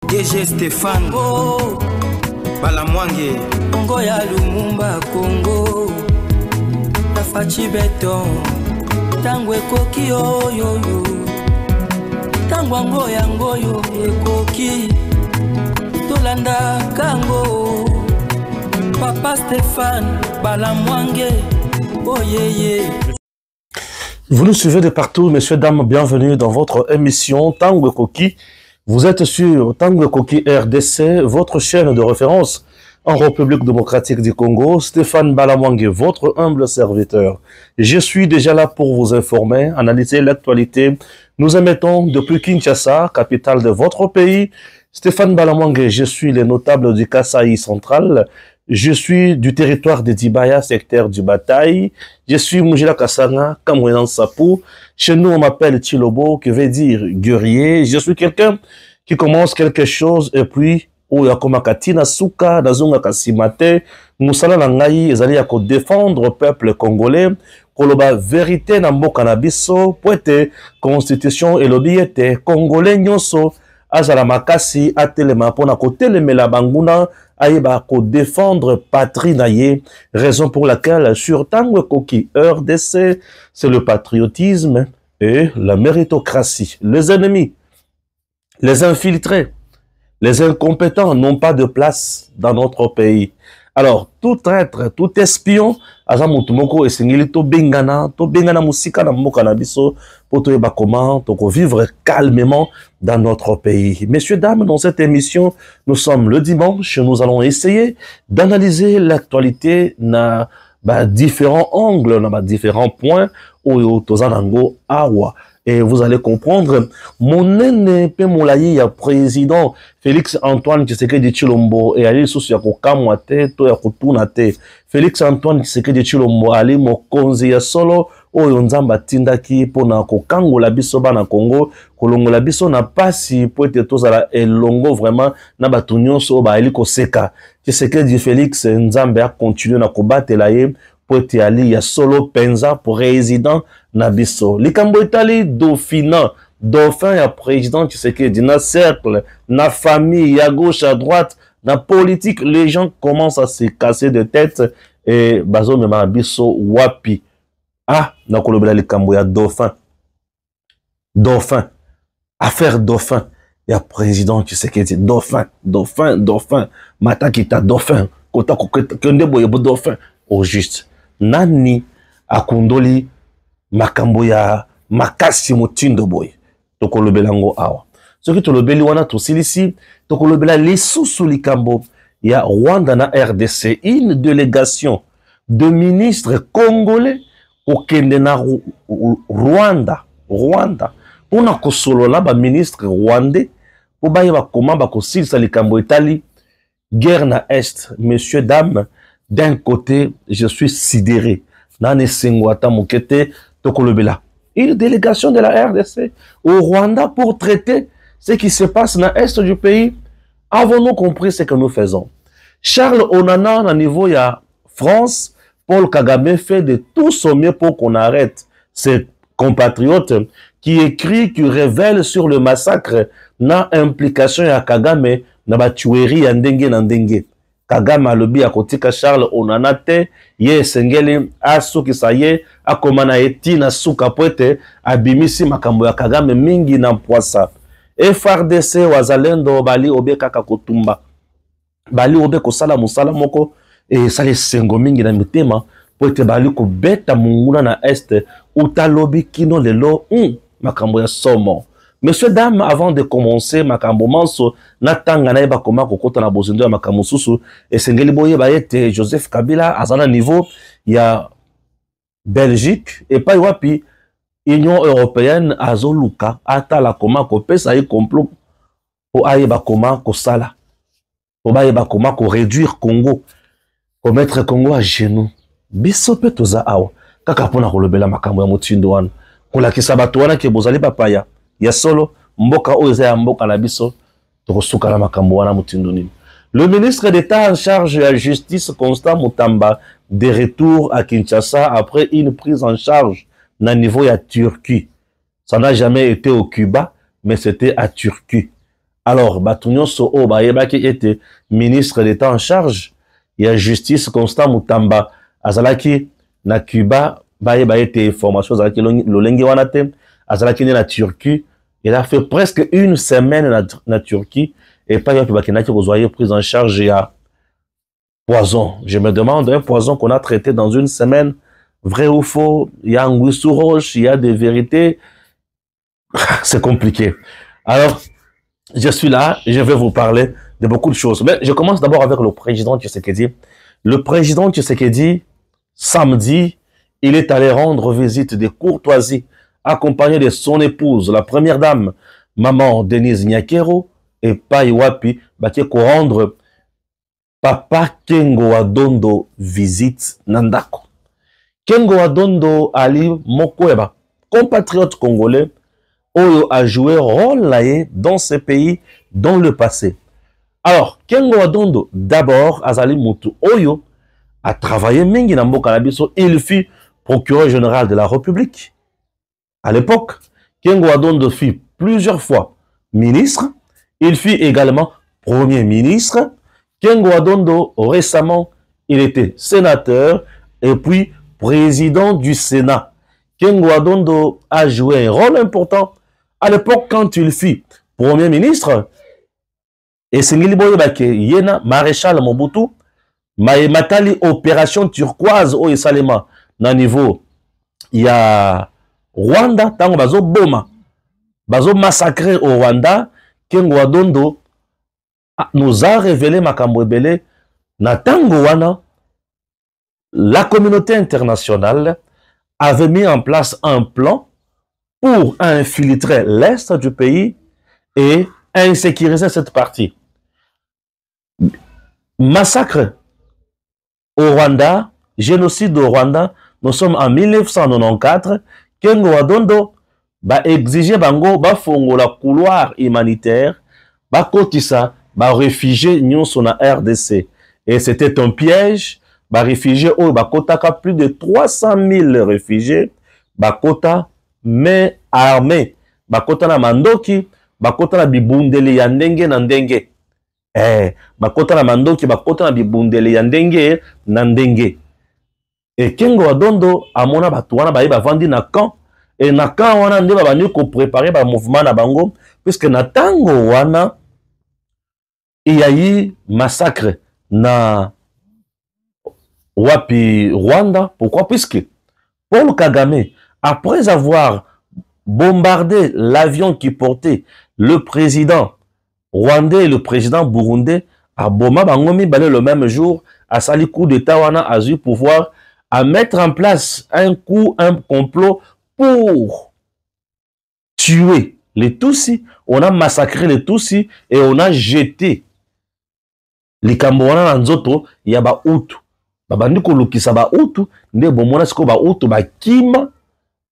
DG Stéphane Balamwange Congo ya Lumumba Congo Tafachi Beton Tangwe koki oyo Tangwango yango yo ekoki Tolanda kango Papa Stéphane Balamwange Oh yeah. Vous nous suivez de partout, messieurs, dames, bienvenue dans votre émission Tango Koki. Vous êtes sur Tango Koki RDC, votre chaîne de référence en République démocratique du Congo. Stéphane Balamwange, votre humble serviteur. Je suis déjà là pour vous informer, analyser l'actualité. Nous émettons depuis Kinshasa, capitale de votre pays. Stéphane Balamwange, je suis le notable du Kasaï central. Je suis du territoire de Dibaya, secteur du Bataille. Je suis Mujila Kasanga, Kamouenan Sapou. Chez nous, on m'appelle Chilobo, qui veut dire guerrier. Je suis quelqu'un qui commence quelque chose et puis, Katina Souka, Nazunga Kasimate, Moussala Nangaï, Ezali Yako défendre le peuple congolais, Koloba vérité Nambo Kanabiso, Poete, Constitution et l'obiete, Congolais Nyoso, Azala Makasi, Atelema, Pona Kotelemela Banguna, Aïba ko défendre patrie naye, raison pour laquelle sur Tango Koki RDC, c'est le patriotisme et la méritocratie. Les ennemis, les infiltrés, les incompétents n'ont pas de place dans notre pays. Alors, tout traître, tout espion, azamutumoko esengeli to bengana musika na mboka na biso, poto yeba comment toko vivre calmement dans notre pays. Messieurs, dames, dans cette émission, nous sommes le dimanche, nous allons essayer d'analyser l'actualité na différents angles, na différents points, au tozanango awa. Et vous allez comprendre, mon aîné Pemolayi, ya président Félix Antoine Tshisekedi Tshilombo, et ali susu ya kokamwate, to ya kotunate. Félix Antoine Tshisekedi Tshilombo, ali mokonzi ya solo, oyo nzamba tindaki, pona kokangola biso bana Congo, kolongola biso na pasi, po ete tozala elongo vraiment, na batu nyonso, ba eli koseka. Tshisekedi Félix, nzambe a continué na kobatela ye, po ete ali ya solo penza, président Nabiso. Likambo Itali, dauphin ya président Tshisekedi, na cercle, na famille, à gauche, à droite, na politique, les gens commencent à se casser de tête et bazo me Nabiso wapi. Ah, na kolobela likambo ya dauphin. Affaire dauphin. Ya président Tshisekedi, dauphin. Mata kita dauphin. Kota kende boye bo dauphin. Au juste. Nani akundoli makambo ya makasi motindo boy tokolobela ngo awa soki tolobeli wana tosilisi tokolobela lisusu likambo ya Rwanda na RDC, une délégation de ministres congolais okende na Rwanda pona kosolola ba ministre rwandais po bayeba koma bakosilisa likambo etali guerre na est. Messieurs, dames, d'un côté, je suis sidéré. Nane Sengwata Mokete Tokolobela. Une délégation de la RDC au Rwanda pour traiter ce qui se passe dans l'est du pays. Avons-nous compris ce que nous faisons? Charles Onana, au niveau de France, Paul Kagame fait de tout son mieux pour qu'on arrête ces compatriotes qui écrit, qui révèle sur le massacre, na implication ya Kagame, na ba tuerie ndenge. Kagame alobi akotika Charles Onana te, ye sengeli asoki saye, akomana etina suka poete, abimisi makambo ya Kagame mingi na mpwasa. FRDC wazalendo bali obe kaka kotumba. Bali obe kosala musala moko, e sali sengo mingi na mitema, poete bali ko beta munguna na este, utalobi kino lelo, makambo ya somo. Messieurs, dames, avant de commencer, makambo manso, natanga na eba koma kokota na bozindo ya makambo susu, et sengeli boye ba yete Joseph Kabila azana niveau ya Belgique et pas wapi Union européenne azoluka ata la koma ko pesa yi complot po ayeba koma ko sala. Po bayeba koma ko réduire Congo, ko mettre Congo à genoux. Biso pe toza awa kaka pona ko lobela makambo ya motindo wana. Ko la kisabatu wana ke bozali papaya. Ya solo mboka oza ya mboka na biso tokosuka na makambo wana mutindo nini. Le ministre d'État en charge de la justice Constant Mutamba de retour à Kinshasa après une prise en charge na niveau ya Turquie. Ça n'a jamais été au Cuba, mais c'était à Turquie. Alors, Batunyo Soho, Bayebaki était ministre d'État en charge. Il y a justice Constant Mutamba. Azalaki, na Cuba, Bayeba était formation, Azalaki Lolengi Wanate, Azalaki na Turquie. Il a fait presque une semaine na Turquie. Et pas y'a Bakinaki, vous voyez, prise en charge, il y a poison. Je me demande, un poison qu'on a traité dans une semaine, vrai ou faux, il y a un goût sous roche, il y a des vérités. C'est compliqué. Alors, je suis là, je vais vous parler de beaucoup de choses. Mais je commence d'abord avec le président Tshisekedi. Le président Tshisekedi, samedi, il est allé rendre visite de courtoisie, accompagné de son épouse, la première dame, maman Denise Nyakero, et Paiwapi, qui rendre Papa Kengo Adondo visite Nandako. Kengo Adondo Ali Mokoeba, compatriote congolais, Oyo a joué rôle dans ce pays dans le passé. Alors, Kengo Adondo, d'abord, Azali Moutou Oyo, a travaillé Mingi Nambo Kanabiso, il fut procureur général de la République. À l'époque, Kengo Adondo fut plusieurs fois ministre, il fut également premier ministre. Kengo Adondo, récemment, il était sénateur et puis président du Sénat. Kengo Adondo a joué un rôle important à l'époque quand il fut premier ministre. Et Sengili Boyebake, Yena, maréchal Mobutu, Matali opération turquoise au Salema, na niveau, il y a Rwanda, tango bazo boma, bazo massacré au Rwanda, Kengo Adondo nous a révélé Makambo Ebele, na tango wana, la communauté internationale avait mis en place un plan pour infiltrer l'est du pays et insécuriser cette partie. Massacre au Rwanda, génocide au Rwanda, nous sommes en 1994, Kengo Adondo ba exiger bango ba fongo la couloir humanitaire, ba kotisa ba réfugiés nyonso na RDC. Et c'était un piège, ba réfugiés oh ba kotaka plus de 300 000 réfugiés, ba kota mais armés, ba kota na mandoki, ba kota na bibundeli ya ndenge na ndenge. Bakota na mandoki, bakota na bibundele ya ndenge na ndenge. Et Kengo Adondo amona batu wana baye bavandi na camp, et na camp wana nde babandi ko préparer ba mouvement na bango, puisque na tango wana il y a eu massacre na wapi Rwanda. Pourquoi? Puisque Paul Kagame, après avoir bombardé l'avion qui portait le président rwandais et le président burundais, à Boma Bangomi balé le même jour, à Sali coup d'État wana a eu pouvoir à mettre en place un complot pour tuer les Tutsis. On a massacré les Tutsis et on a jeté les Kamboana Nzoto, il y a ba Hutu. Babandi ko lukisa ba Hutu, nde bomona siko ba Hutu ba kima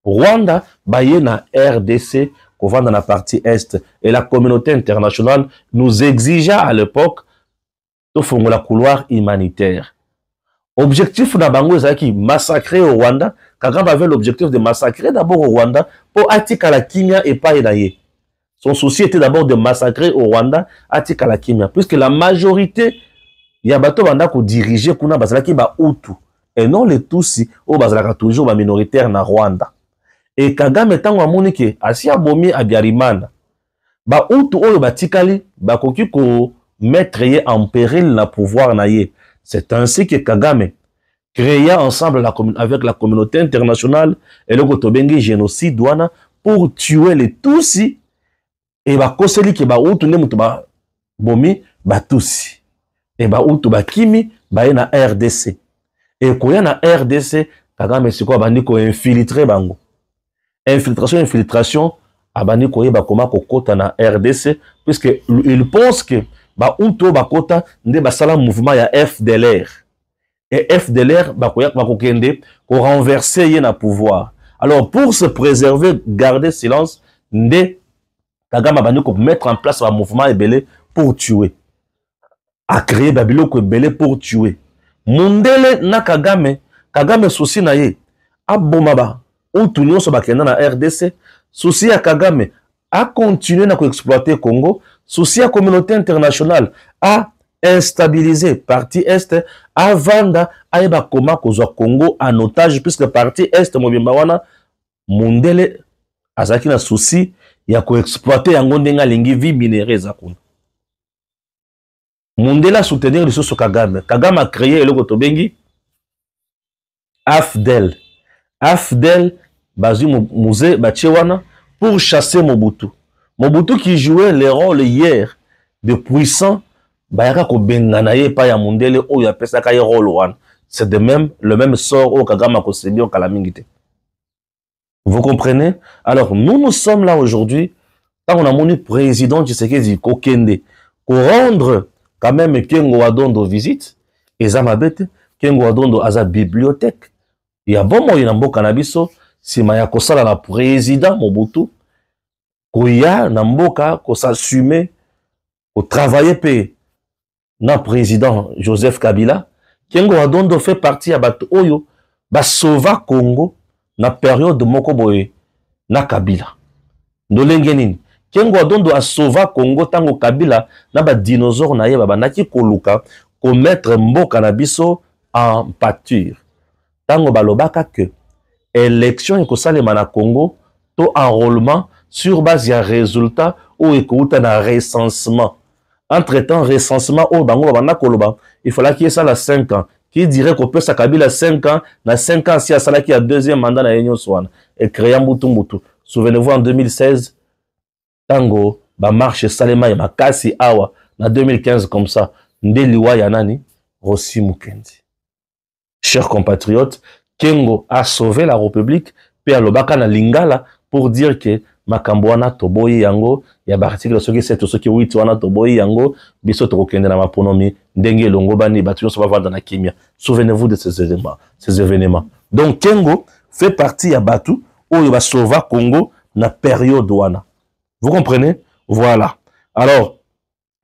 Rwanda baye na RDC dans la partie Est. Et la communauté internationale nous exigea à l'époque de faire la couloir humanitaire. Objectif d'Abango qui massacrer au Rwanda. Kagame avait l'objectif de massacrer d'abord au Rwanda pour Atika la Kimia et pas Edaye. Son souci était d'abord de massacrer au Rwanda Atika la Kimia. Puisque la majorité, il y a bateau Rwanda qui dirigeait Kuna Bazalaki ba Hutu. Et non les Tutsis, au Bazalaka toujours ba minoritaire na Rwanda. Et Kagame tango amoni ke asi abomi abiarimana ba Hutu oyo batikali bakoki ko mettre en péril la pouvoir na ye. C'est ainsi que Kagame créa ensemble avec la communauté internationale et le Gotobengi génocide wana pour tuer les Tutsis et ba koseli ke ba Hutu ne mutu ba bomi ba Tutsi et ba Hutu ba kimi ba na RDC et koya na RDC Kagame siko bandi ko infiltrer bango. Infiltration, abani koye bakoma kokota na RDC, puisque il pense que ba unto bakota nde basala mouvement ya FDLR. Et FDLR bakoya bakokende ko renverser ye na pouvoir. Alors pour se préserver, garder silence, nde Kagame abani ko mettre en place un mouvement ebele pour tuer. A créer babiloko ebele pour tuer. Mundele na Kagame souci na ye abomaba Outunyo so bakenda na RDC, souci à Kagame a continué à exploiter Congo, souci à communauté internationale, à instabiliser parti Est, à vendre, à eba koma kozwa Congo en otage, puisque parti Est, mobimba wana, Mundele, azaki na souci, ya ko exploiter yango ndenga lingi vie minérale za kuna. Mundele a soutenir lisusu Kagame. Kagame a créé eloko tobengi AFDEL. AFDEL, bazu musée Bachewana, pour chasser Mobutu. Mobutu qui jouait le rôle hier de puissant, bayaka ko bengana ye pa ya Mundele o ya pesa ka ye rôle wan. C'est de même le même sort au Kagame ko sebi o kalamingite. Vous comprenez? Alors nous sommes là aujourd'hui, quand on a mon président Tshisekedi Kokende, pour rendre quand même Kengo Wadondo visite, et Zamabete, Kengo Wadondo a sa bibliothèque. Il y a bon moyen dans Canabiso, si Maya Kosala la président Mobutu, Koya Namboka, ko s'assumer, ko travailler pe na président Joseph Kabila, Kengo Wadondo fait partie à Bato Oyo, ba sauva Congo na période de Mokoboye na Kabila. Nolengenin. Kengo Wadondo a sauva Congo tango Kabila na ba dinosaure na ye babanaki koluka ko mettre mboka na biso en pâture. Tango balobaka que élection ekosalema na Congo to enrôlement sur base ya résultat ou ekouta na recensement. Entre-temps recensement au bango babana koloba, il fallait qu'il y ait ça la 5 ans. Qui dirait qu'on peut sa Kabila 5 ans, na 5 ans si à ça qui a deuxième mandat na Union Swan et créer Mbutu Mbutu. Souvenez-vous en 2016 tango ba marche Salema et Makasi awa na 2015 comme ça ndeliwa ya nani Rossi Mukendi. Chers compatriotes, Kengo a sauvé la République pe alobaka na Lingala pour dire que makambo wana toboyi yango ya barticle soki 7 soki 8 wana toboyi yango biso tokokende na maponomi ndenge longo bani batu so bavanda na kimia. Souvenez-vous de ces événements. Donc Kengo fait partie ya batu oyo ba sauva Congo na période wana. Vous comprenez? Voilà. Alors,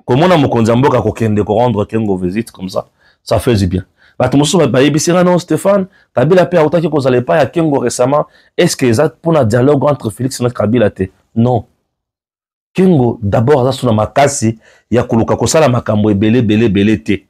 comment on a mokonzi mboka kokende ko rendre Kengo visite comme ça fait du bien. Batumoso ba yebisira non Stéphane, Kabila pe autaki ko zale pa ya Kengo récemment, est-ce que ça pour un dialogue entre Félix et Kabila te? Non. Kengo d'abord ça suna makasi ya koluka ko sala makambo ebele te.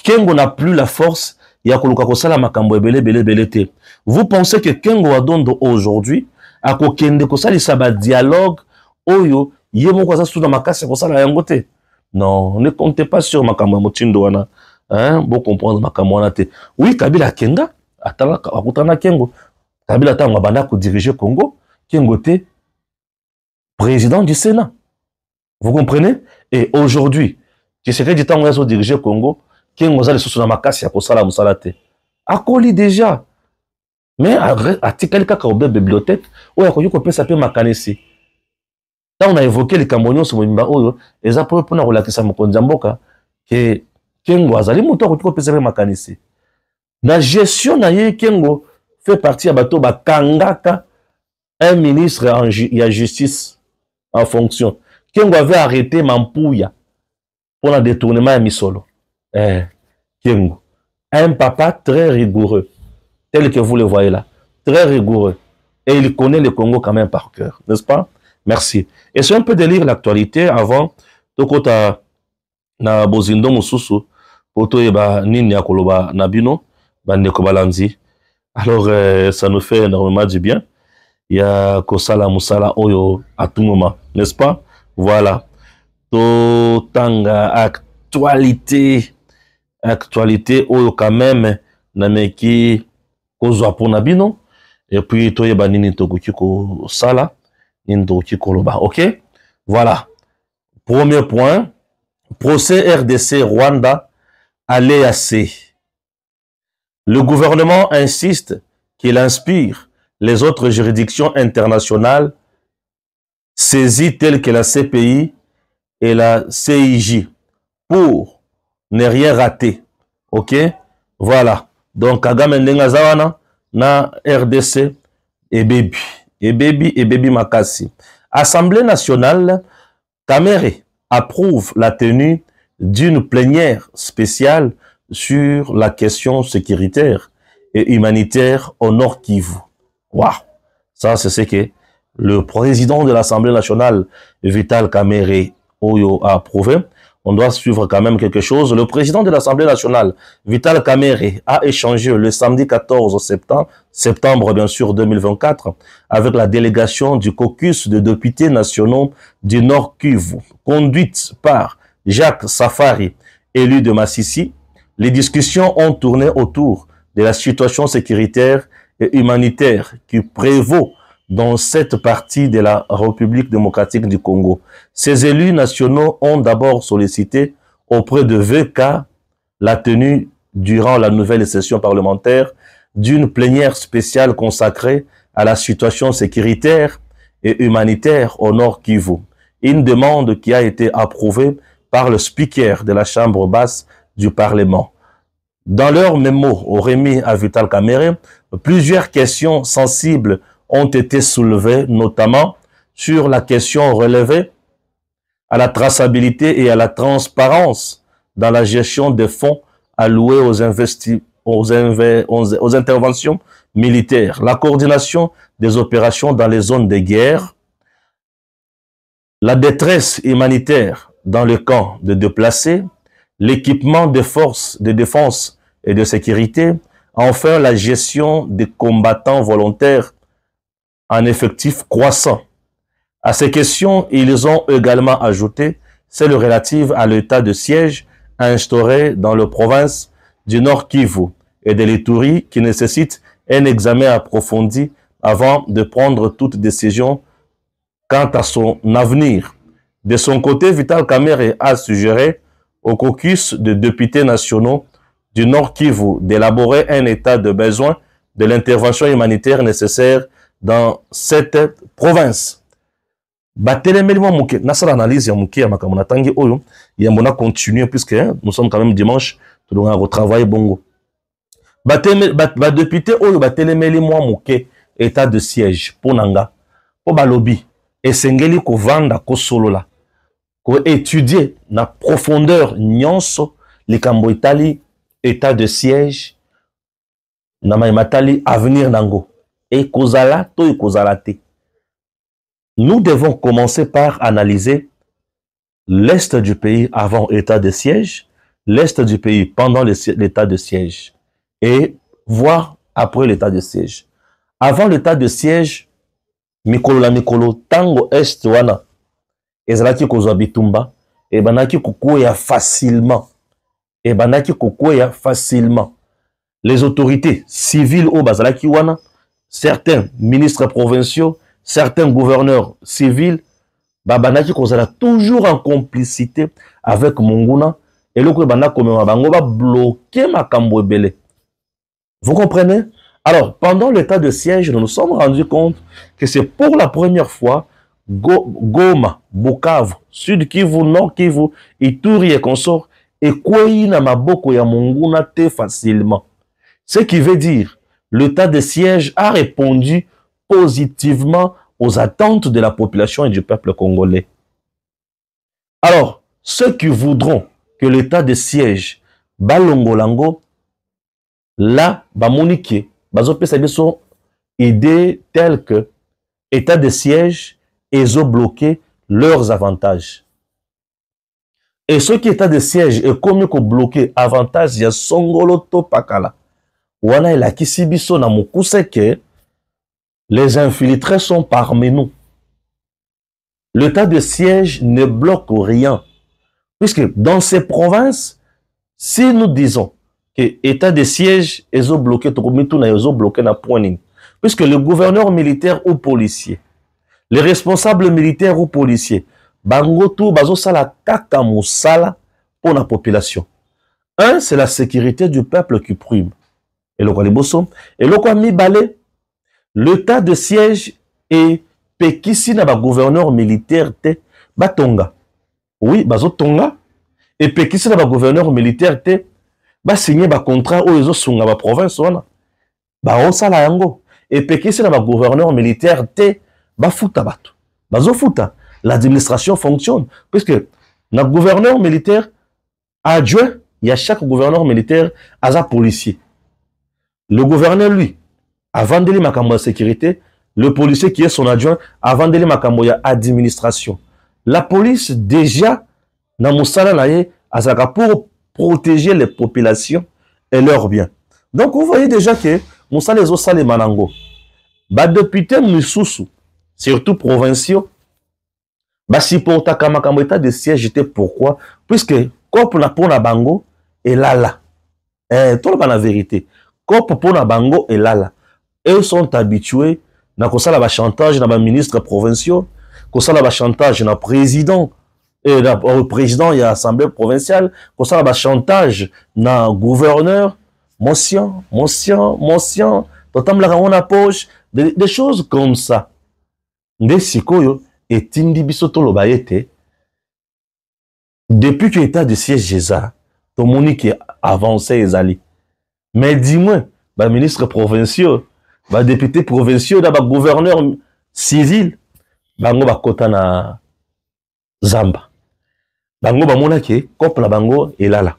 Kengo n'a plus la force ya koluka ko sala makambo ebele te. Vous pensez que Kengo Wadondo aujourd'hui a kokende ko sala sa ba dialogue oyo yemo ko sa suna makasi ko sala yango te? Non, ne comptez pas sur makambo motindo wana. Hein, bon comprendre makambo wana te. Oui, Kabila Kenga atala akutana Kengo. Kabila tango banda ko diriger Congo, Kengo te président du Sénat. Vous comprenez? Et aujourd'hui, Tshisekedi tango yaso diriger Congo, Kengo za le sous na makasi ya ko sala musala te. Akoli déjà. Mais atikali kaka au bibliothèque, oya ko yoko pesa pe makanisi. Là, on a évoqué les Camerounais sur Mimba Oyo, et ça peut pour relativiser mon konjamboka que Kengo azali muto ko pesa pe makanisi. La gestion na ye Kengo fait partie à bateau ba kangaka un ministre en justice en fonction. Kengo avait arrêté Mampouya pour le détournement à Misolo. Kengo, un papa très rigoureux, tel que vous le voyez là, très rigoureux, et il connaît le Congo quand même par cœur, n'est-ce pas? Merci. Et c'est un peu de lire l'actualité avant tokota na bozindo mususu poto eba nini akoloba nabino bandeko balanzi. Alors ça nous fait énormément du bien. Il y a kosala musala oyo à tout moment, n'est-ce pas? Voilà. To tanga actualité oyo quand même nameki kozwa pona bino et puis to yeba nini tokoki ko sala ok? Voilà. Premier point. Procès RDC Rwanda à l'EAC. Le gouvernement insiste qu'il inspire les autres juridictions internationales saisies telles que la CPI et la CIJ pour ne rien rater. Ok? Voilà. Donc, Kagame Ndengazawana na RDC et Baby Makassi. Assemblée nationale, Kamere approuve la tenue d'une plénière spéciale sur la question sécuritaire et humanitaire au Nord Kivu. Waouh! Ça, c'est ce que le président de l'Assemblée nationale, Vital Kamere, Oyo a approuvé. On doit suivre quand même quelque chose. Le président de l'Assemblée nationale, Vital Kamerhe, a échangé le samedi 14 septembre bien sûr 2024, avec la délégation du caucus de députés nationaux du Nord Kivu, conduite par Jacques Safari, élu de Massissi. Les discussions ont tourné autour de la situation sécuritaire et humanitaire qui prévaut dans cette partie de la République démocratique du Congo. Ces élus nationaux ont d'abord sollicité auprès de VK la tenue durant la nouvelle session parlementaire d'une plénière spéciale consacrée à la situation sécuritaire et humanitaire au Nord Kivu. Une demande qui a été approuvée par le speaker de la Chambre basse du Parlement. Dans leur mémo remis à Vital Kamerhe, plusieurs questions sensibles ont été soulevées, notamment sur la question relevée à la traçabilité et à la transparence dans la gestion des fonds alloués aux interventions militaires, la coordination des opérations dans les zones de guerre, la détresse humanitaire dans le camp de déplacés, l'équipement des forces de défense et de sécurité, enfin la gestion des combattants volontaires en effectif croissant. À ces questions, ils ont également ajouté celle relative à l'état de siège instauré dans la province du Nord Kivu et de l'Ituri qui nécessite un examen approfondi avant de prendre toute décision quant à son avenir. De son côté, Vital Kamerhe a suggéré au caucus de députés nationaux du Nord Kivu d'élaborer un état de besoin de l'intervention humanitaire nécessaire dans cette province. Batelemeli mwa muke, nasa l'analyse ya muke ya makamona tangi oyo, ya mona continuer puisque nous sommes quand même dimanche, tout le monde a travaillé bongo. Député oyo batelemeli mwa muke état de siège pour nanga, pour balobi, esengeli ko vanda ko solola, ko étudier na profondeur nyonso likambo itali état de siège na maimatali avenir nango. Et kozala to et kozala te. Nous devons commencer par analyser l'est du pays avant l'état de siège, l'est du pays pendant l'état de siège et voir après l'état de siège. Avant l'état de siège, mikolo la mikolo tango est wana ezalaki kozwa bitumba et banaki kokoya facilement. Et banaki kokoya facilement. Les autorités civiles au bazalaki wana, certains ministres provinciaux, certains gouverneurs civils, babanaki kozala toujours en complicité avec Monguna, et le bana komema bango ba bloquer makambo ebele. Vous comprenez? Alors, pendant l'état de siège, nous nous sommes rendus compte que c'est pour la première fois Goma, Bukavu, Sud Kivu, Nord Kivu, Ituri et consorts, et kwei na maboko ya Monguna te facilement. Ce qui veut dire l'état de siège a répondu positivement aux attentes de la population et du peuple congolais. Alors, ceux qui voudront que l'état de siège balongolango, là, bamonike, bazopesa biso idée telle que état de siège, ils ont bloqué leurs avantages. Et ceux qui état de siège est comme que bloqué avantage ya songolo to pakala. Wana el akisibiso na mukuse que les infiltrés sont parmi nous. L'état de siège ne bloque rien. Puisque dans ces provinces, si nous disons que l'état de siège est bloqué, puisque le gouverneur militaire ou policier, les responsables militaires ou policiers, bangoto bazo sala kaka musala pour la population. Un, c'est la sécurité du peuple qui prime. Et le quoi les bossons, et le quoi mi balé, l'état de siège est pekisi na ba gouverneur militaire te batonga. Oui, bazo tonga. Et pekisi na ba gouverneur militaire te ba signer ba contrat ou ezo sunga ba province wana. Ba osala yango. Et pekisi na ba gouverneur militaire te ba futa bato. Bazo futa. L'administration fonctionne. Puisque na gouverneur militaire adjoint, il y a chaque gouverneur militaire à un policier. Le gouverneur, lui, avant de makambo ya sécurité, le policier qui est son adjoint, avant de makambo ya administration. La police, déjà, na moussala naye, azaka pour protéger les populations et leurs biens. Donc, vous voyez déjà que moussala les osale manango. Ba député misusu, surtout provinciaux, ba supporta kamakambo état de siège était pourquoi? Puisque, comme pour na bango, et là. Tout le monde la vérité. Comme pour na bango, et là. Eux sont habitués na kosala ba chantage na ba ministres provinciaux, kosala ba chantage na président et président et assemblée provinciale, kosala ba chantage na gouverneur, motion, totam la on a poche, des choses comme ça. Nde sikoyo etindi biso to lobayete depuis que l'état de siège eza, to moni qui avancé ezali. Mais dis-moi, ba ministres provinciaux, ba député provinciaux, ba gouverneur civil, bango ba kota na Zamba. Bango ba mona ke couple la bango et là.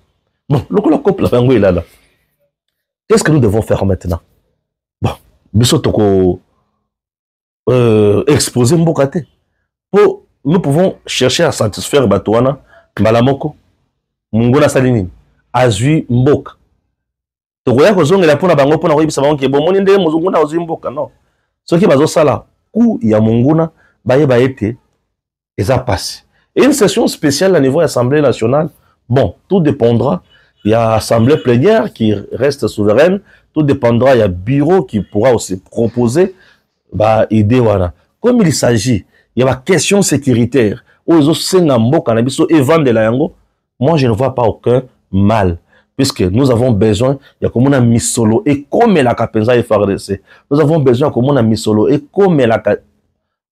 Bon, le couple la bango est là. Qu'est-ce que nous devons faire maintenant? Bon, biso toko exposer mbokate. Nous pouvons chercher à satisfaire Batouana, Malamoko, Mungona Salini, Azui Mboka. Tokoya kozonga la pona bango pona koyebisa bango ke bomoni nde muzunguna Azui Mboka non. Ce qui bazo sala ku ya Munguna baye baete eza passé. Et une session spéciale à niveau de l'Assemblée nationale, bon, tout dépendra. Il y a assemblée plénière qui reste souveraine, tout dépendra, il y a bureau qui pourra aussi proposer bah idée voilà. Comme il s'agit, il y a la question sécuritaire. Moi, je ne vois pas aucun mal. Puisque nous avons besoin, il y a comme on a mis solo et comme la Capenza et FARDC. Nous avons besoin comme on a mis solo et comme la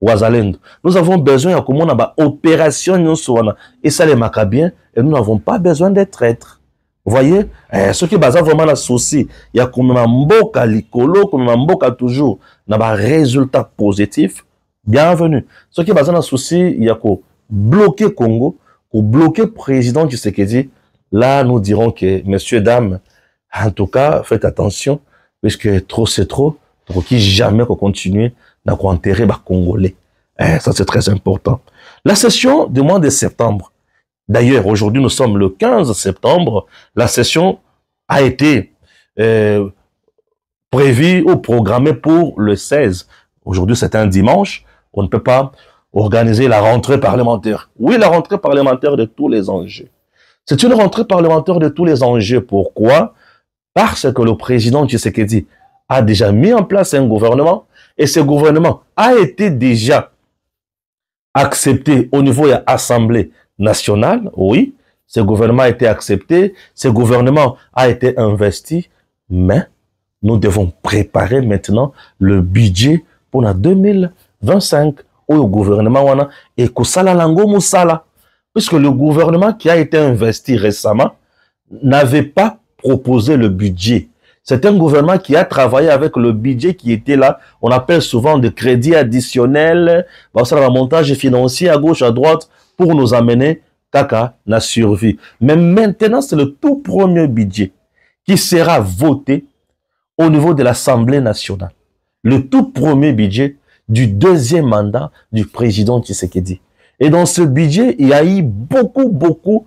Ouazalendo. Nous avons besoin comme on a opération et ça les marque bien et nous n'avons pas besoin d'être traîtres. Vous voyez, ce qui est vraiment un souci, il y a comme un mboka likolo, comme un mboka toujours, n'a pas résultat positif. Bienvenue. Ce qui est basé dans le souci, il y a qu'au bloquer Congo, qu'au bloquer président Tshisekedi. Là, nous dirons que, messieurs, dames, en tout cas, faites attention, puisque trop c'est trop, pour qui jamais qu'on continue à enterrer les Congolais. Ça, c'est très important. La session du mois de septembre. D'ailleurs, aujourd'hui, nous sommes le 15 septembre. La session a été prévue ou programmée pour le 16. Aujourd'hui, c'est un dimanche. On ne peut pas organiser la rentrée parlementaire. Oui, la rentrée parlementaire de tous les enjeux. C'est une rentrée parlementaire de tous les enjeux. Pourquoi? Parce que le président Tshisekedi a déjà mis en place un gouvernement et ce gouvernement a été déjà accepté au niveau de l'Assemblée nationale. Oui, ce gouvernement a été accepté, ce gouvernement a été investi, mais nous devons préparer maintenant le budget pour la 2025 au gouvernement et Kosala Lango Moussala. Puisque le gouvernement qui a été investi récemment n'avait pas proposé le budget. C'est un gouvernement qui a travaillé avec le budget qui était là. On appelle souvent des crédits additionnels, un montage financier à gauche, à droite pour nous amener à la survie. Mais maintenant, c'est le tout premier budget qui sera voté au niveau de l'Assemblée nationale. Le tout premier budget du deuxième mandat du président Tshisekedi. Et dans ce budget, il y a eu beaucoup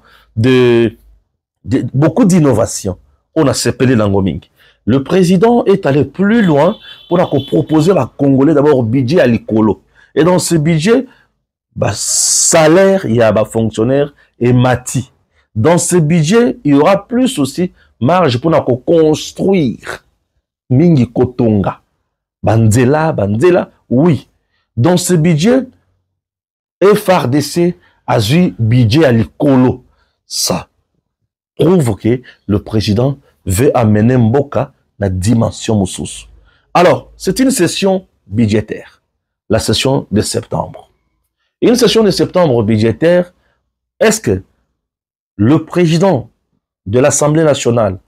d'innovations. On a séparé l'angoming. Le président est allé plus loin pour proposer à Congolais d'abord budget à l'écolo. Et dans ce budget, salaire, il y a fonctionnaire et mati. Dans ce budget, il y aura plus aussi marge pour construire. Mingi Kotonga. Banzela, oui. Dans ce budget, FARDC a eu budget à l'écolo. Ça prouve que le président veut amener Mboka la dimension Moussous. Alors, c'est une session budgétaire. La session de septembre. Et une session de septembre budgétaire, est-ce que le président de l'Assemblée nationale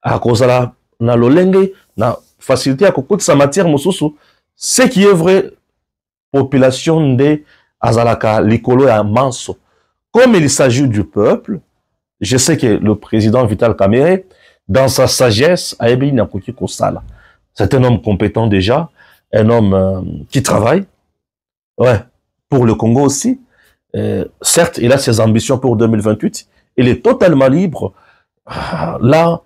a causé la lolenge, na facilité à côté sa matière Moussous, ce qui est vrai, population de Azalaka, Likolo et Manso. Comme il s'agit du peuple, je sais que le président Vital Kamerhe, dans sa sagesse, a émis Nakuki Kosala. C'est un homme compétent déjà, un homme qui travaille, ouais, pour le Congo aussi. Certes, il a ses ambitions pour 2028. Il est totalement libre. Là,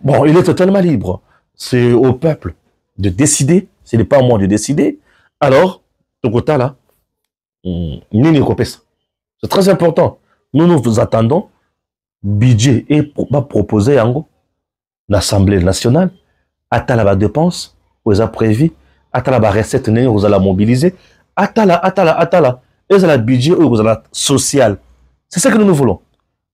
bon, il est totalement libre. C'est au peuple de décider. Ce n'est pas à moi de décider. Alors, Tokota là, Nini Kopesa. C'est très important. Nous vous attendons. Budget est proposé en l'Assemblée nationale. Atala la dépense, vous avez prévu. Atala la recette, vous allez la mobiliser. Atala. Et vous avez le budget, vous avez social. C'est ce que nous voulons.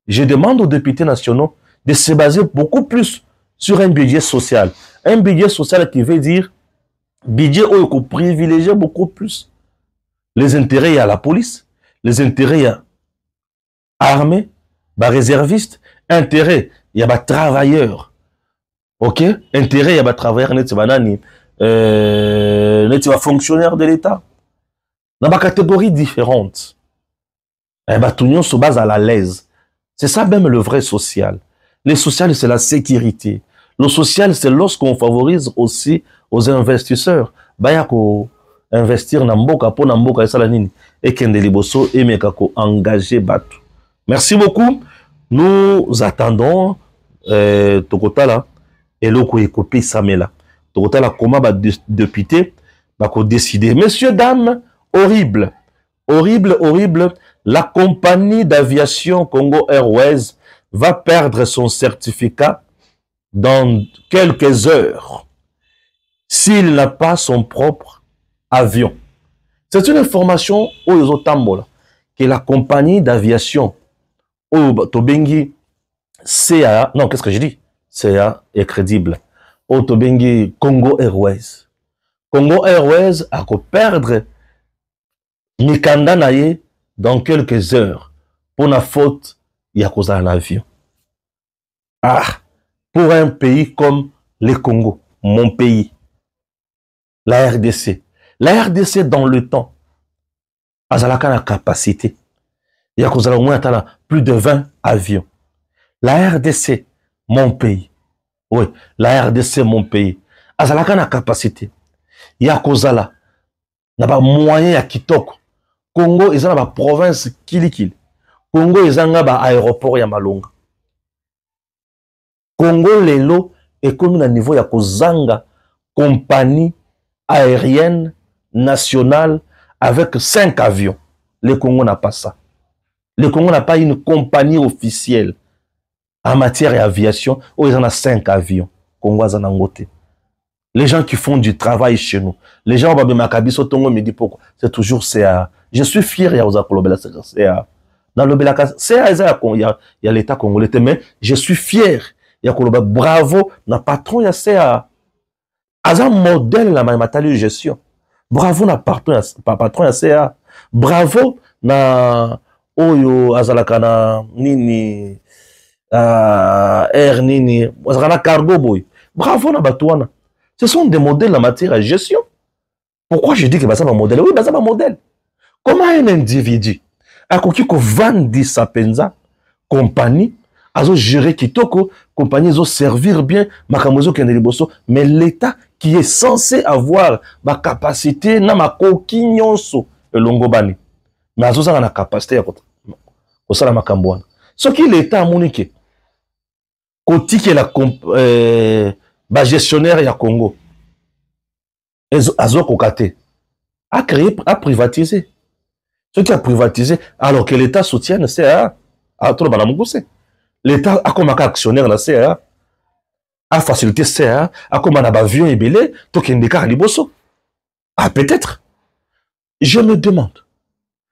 Je demande aux députés nationaux de se baser beaucoup plus sur un budget social. Un budget social qui veut dire budget où il privilégie beaucoup plus les intérêts, il y a la police, les intérêts, il y a l'armée, les réservistes, intérêts, il y a les travailleurs. Ok? Intérêt, il y a les travailleurs, les fonctionnaires de l'État. Dans des catégories différentes. Tout le monde se base à la l'aise. C'est ça même le vrai social. Le social, c'est la sécurité. Le social, c'est lorsqu'on favorise aussi aux investisseurs. Investir dans mboka pour na mboka esala nini et kende liboso et mekako engager batu. Merci beaucoup. Nous attendons tokotala eloko ekopi samela. Tokotala comment ba député ba ko décider. Messieurs dames, horrible. La compagnie d'aviation Congo Airways va perdre son certificat dans quelques heures s'il n'a pas son propre avion. C'est une information aux Otambola que la compagnie d'aviation au Tobengi CA, non, qu'est-ce que je dis? CA est crédible. Au Tobengi Congo Airways. Congo Airways a perdre Mikanda naye dans quelques heures pour la faute il y a cause un avion. Pour un pays comme le Congo, mon pays, la RDC. La RDC dans le temps, azalaka la capacité. Il y a cause au moins plus de 20 avions. La RDC, mon pays. Oui, la RDC, mon pays. Azalaka la capacité. Il y a cause là. N'a pas moyen à Kitoko. Congo, ils ont la province Kilikili. Congo, ils ont un aéroport ya Malonga. Congo, lelo, est comme à niveau ya kozanga compagnie aérienne nationale avec 5 avions. Le Congo n'a pas ça. Le Congo n'a pas une compagnie officielle en matière d'aviation où ils en ont 5 avions. Congo a ngote. Les gens qui font du travail chez nous, les gens au Makabiso Tongo me disent pourquoi. C'est toujours CA. Je suis fier, il y a CA. Dans le Belaka, CA, il y a l'État congolais, mais je suis fier. Il y a bravo, na patron, il y a CA. Aza modèle la matériel de gestion. Bravo na patron ya CA. Bravo na oyo azalaka na nini air nini azalaka na cargo boy. Bravo na batouana. Ce sont des modèles en matière de gestion. Pourquoi je dis que ça va modèle? Oui, ça va modèle. Comment un individu a koki ko vandi sa penza compagnie azo gérer kitoko compagnie azo servir bien makamozo kende liboso, mais l'État qui est censé avoir ma capacité na ma koki nyonso elongo bani mais azo za na capacité ya ko sala makambo wana. Ce qui l'État amonike kotiki la ba gestionnaire ya Congo azo kokate a créé, a privatisé. Ce qui a privatisé, alors que l'État soutient le CA, l'État a comme actionnaire dans le CA, a facilité CA, a comme un avion et belé, tout qui est liboso. Ah, peut-être. Je me demande,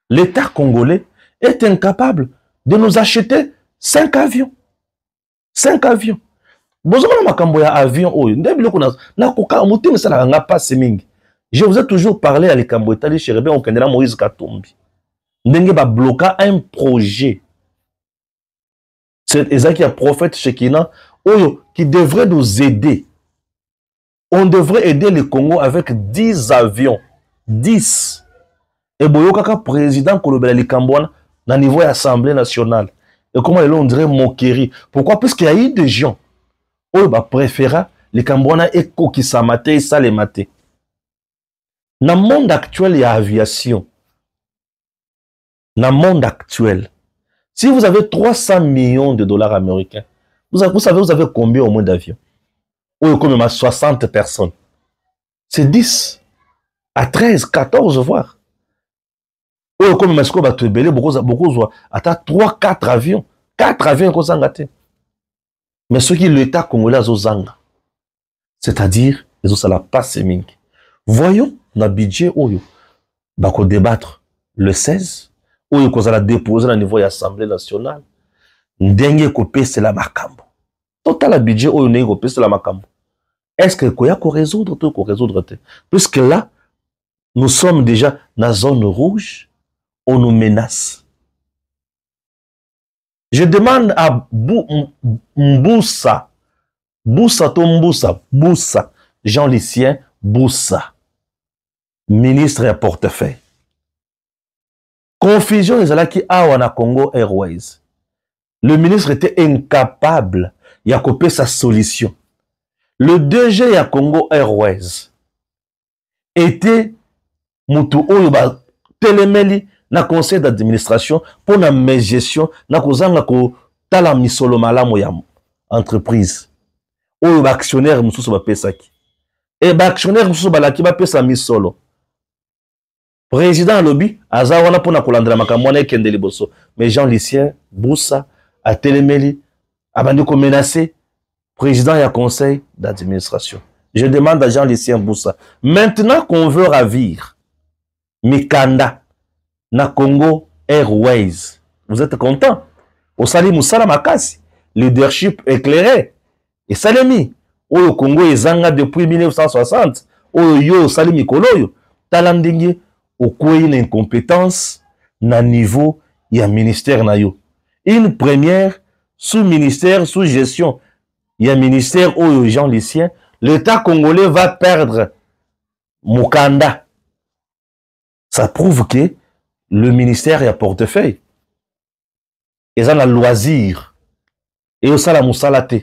l'État congolais est incapable de nous acheter 5 avions. 5 avions. Je vous ai toujours parlé à l'Ekambo Etali Chérébé, on connaît Moïse Katumbi. Ndenge ba bloquer un projet. C'est Esaïe qui a prophète Shekina, qui devrait nous aider. On devrait aider le Congo avec 10 avions. 10. Et Boyokaka président Kolobela Likambouana, dans le niveau de l'Assemblée nationale. Et comment on dirait Mokeri. Pourquoi? Parce qu'il y a eu des gens qui préfèrent les Cambouana et qui s'amatent et ça les mater. Dans le monde actuel, il y a aviation. Dans le monde actuel, si vous avez 300 millions de dollars américains, vous savez, vous avez combien au moins d'avions? Ou comme même 60 personnes. C'est 10 à 13, 14 voire. Ou comme même beaucoup, à 3, 4 avions. 4 avions qu'on s'en gâte. Mais ce qui l'État congolais a zanga, c'est-à-dire, ils ont la passe ming. Voyons, dans le budget, où il débattre le 16, où il va déposer au niveau de l'Assemblée nationale. Ndenge kopé c'est la makambo. Total budget où il kopé c'est la makambo. Est-ce que il y a qu'on résoudre tout, qu'on résoudre tout? Puisque là, nous sommes déjà dans la zone rouge, on nous menace. Je demande à Boussa, Jean-Lucien Boussa, ministre à portefeuille. Confusion les ala qui a wana Congo Airways. Le ministre était incapable de copier sa solution. Le DG à Congo Airways était Moutou Oyoba Telemeli na conseil d'administration pour la gestion na kozanga ko tala misolo malamu ya entreprise. Oyoba actionnaire mususu ba pesaki. Et ba actionnaire mususu ba laki ba pesa misolo. Président lobby aza wana pona kolandela makambo na kende liboso. Mais Jean-Lucien Boussa a Telemeli abandi ko menacer président et conseil d'administration. Je demande à Jean-Lucien Boussa, maintenant qu'on veut ravir Mikanda na Congo Airways, vous êtes content? Au Sali Moussala Makasi, leadership éclairé. Et Salemi, au Congo ezanga depuis 1960, au yo Sali Mikoloyo, talandingi, au quoi une incompétence na niveau y a ministère na yo. Une première sous-ministère, sous-gestion. Il y a un ministère où Jean-Lucien, l'État congolais va perdre Mukanda. Ça prouve que le ministère est à portefeuille. Ils ont le loisir. Et aussi la moussalate.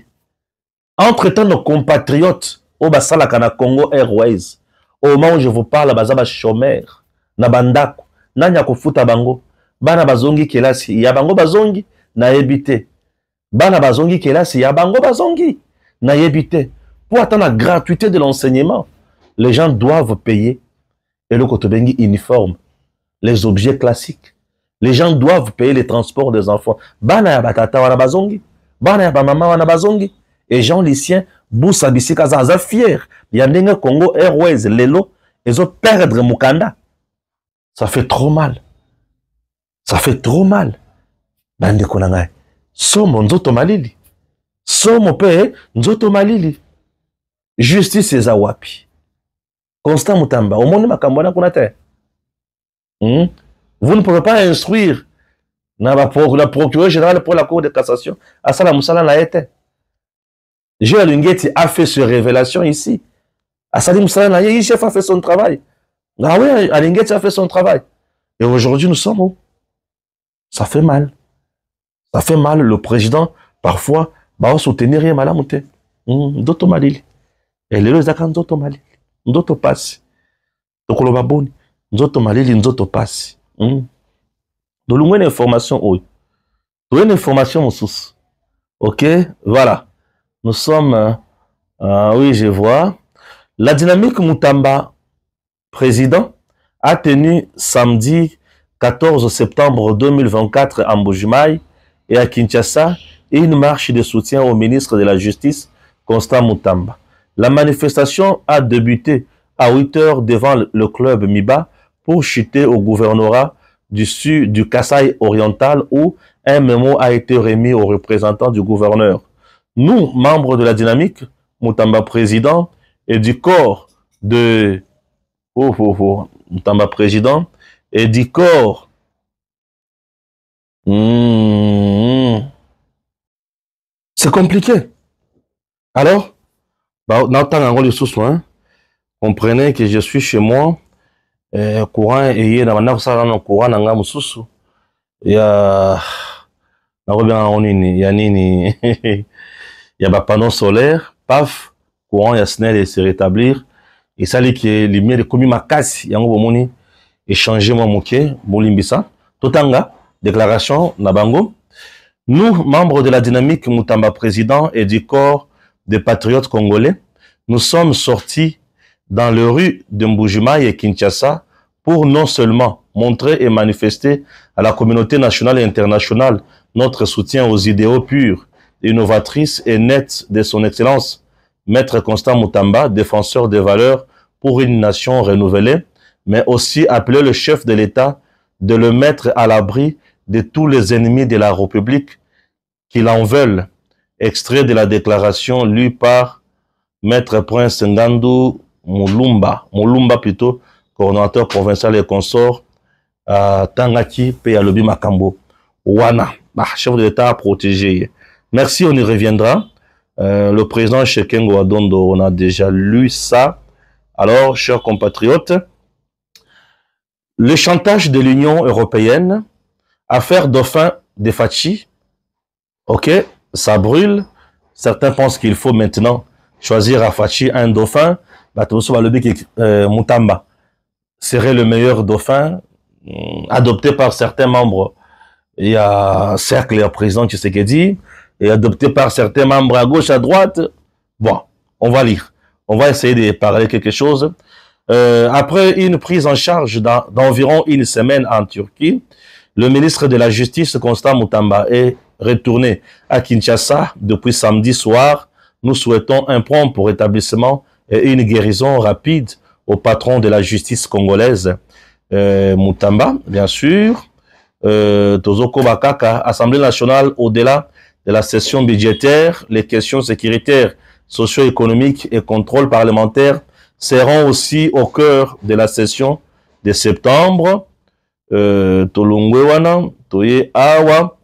Entre-temps, nos compatriotes, au Basalaka na Congo Airways, au moment où je vous parle, bazaba chômeur, na bandako, na nyako futa bango, bana bazongi kelasi, ya bango bazongi, na ebite. Bana bazongi kelasi ya bango bazongi na yebite. Pour attendre la gratuité de l'enseignement, les gens doivent payer. Et le kotobengi uniforme, les objets classiques. Les gens doivent payer les transports des enfants. Bana ya batata wana bazongi, bana ya mama wana bazongi. Et Jean-Lucien Boussa Bissika zaza fier. Yandenge Congo Airways lelo, ils ont perdre Mukanda. Ça fait trop mal. Ça fait trop mal. Bande konangai. Somo nzoto malili. Somo pe nzoto malili. Justice eza wapi. Constant Mutamba. Au monde makambona kunate. Vous ne pouvez pas instruire la procureure générale pour la Cour de cassation. Asala Moussala l'a été. Gilles Alungeti a fait ses révélations ici. Asali Moussala l'a été. Chef a fait son travail. Ah oui, Alungeti a fait son travail. Et aujourd'hui, nous sommes où? Ça fait mal. Ça fait mal, le président, parfois, va soutenir rien mal à monter. D'autres malili. Et les gens qui d'autres malili. D'autres passent. Donc, on va bon. D'autres malili, d'autres passent. Donc, une information, oui. Une information, mon sous. Ok, voilà. Nous sommes, oui, je vois. La dynamique Mutamba, président, a tenu samedi 14 septembre 2024 à Mbujimaï et à Kinshasa une marche de soutien au ministre de la Justice, Constant Mutamba. La manifestation a débuté à 8 heures devant le club Miba pour chuter au gouvernorat du sud du Kasaï oriental où un mémo a été remis aux représentants du gouverneur. Nous, membres de la dynamique, Mutamba président et du corps de Mutamba président et du corps c'est compliqué. Alors, comprenez que je suis chez moi, courant et courant il y a panneau solaire, paf, courant il y a snell et se rétablir et ça les lumière de commis ma casse, il y a un et changer moi moqué, bolimbisa. Totanga, déclaration Nabango. Nous, membres de la dynamique Moutamba président et du corps des patriotes congolais, nous sommes sortis dans les rues de Mbujimayi et Kinshasa pour non seulement montrer et manifester à la communauté nationale et internationale notre soutien aux idéaux purs, innovatrices et nets de son Excellence, Maître Constant Moutamba, défenseur des valeurs pour une nation renouvelée, mais aussi appeler le chef de l'État de le mettre à l'abri de tous les ennemis de la République qui l'en veulent. Extrait de la déclaration lue par Maître Prince Ngandou Moulumba plutôt, coordonnateur provincial et consort à Tangaki, Peyalobi Makambo. Wana, chef de l'État à protéger. Merci, on y reviendra. Le président Shekengo Adondo, on a déjà lu ça. Alors, chers compatriotes, le chantage de l'Union européenne, affaire dauphin de Fachi, ok, ça brûle. Certains pensent qu'il faut maintenant choisir à Fachi un dauphin. Moutamba serait le meilleur dauphin adopté par certains membres. Il y a cercle le président Tshisekedi et adopté par certains membres à gauche, à droite. Bon, on va lire. On va essayer de parler quelque chose. Après une prise en charge d'environ une semaine en Turquie, le ministre de la Justice, Constant Moutamba, est retourné à Kinshasa depuis samedi soir. Nous souhaitons un prompt rétablissement et une guérison rapide au patron de la justice congolaise, Moutamba, bien sûr. Tozoko Bakaka, Assemblée nationale, au-delà de la session budgétaire, les questions sécuritaires, socio-économiques et contrôle parlementaire seront aussi au cœur de la session de septembre. Tolungwewana, Toye Awa,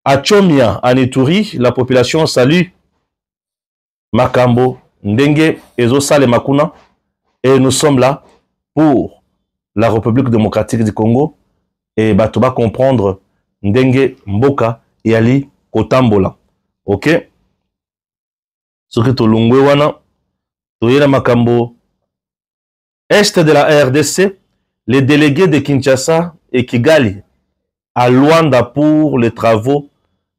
Achomia, Anituri, la population salue Makambo, Ndenge, Ezosale Makuna, et nous sommes là pour la République démocratique du Congo, et Batoba comprendre Ndenge, Mboka, et Ali Kotambola. Ok? Ce que Tolungwewana, Toye Makambo, Est de la RDC, les délégués de Kinshasa et Kigali à Luanda pour les travaux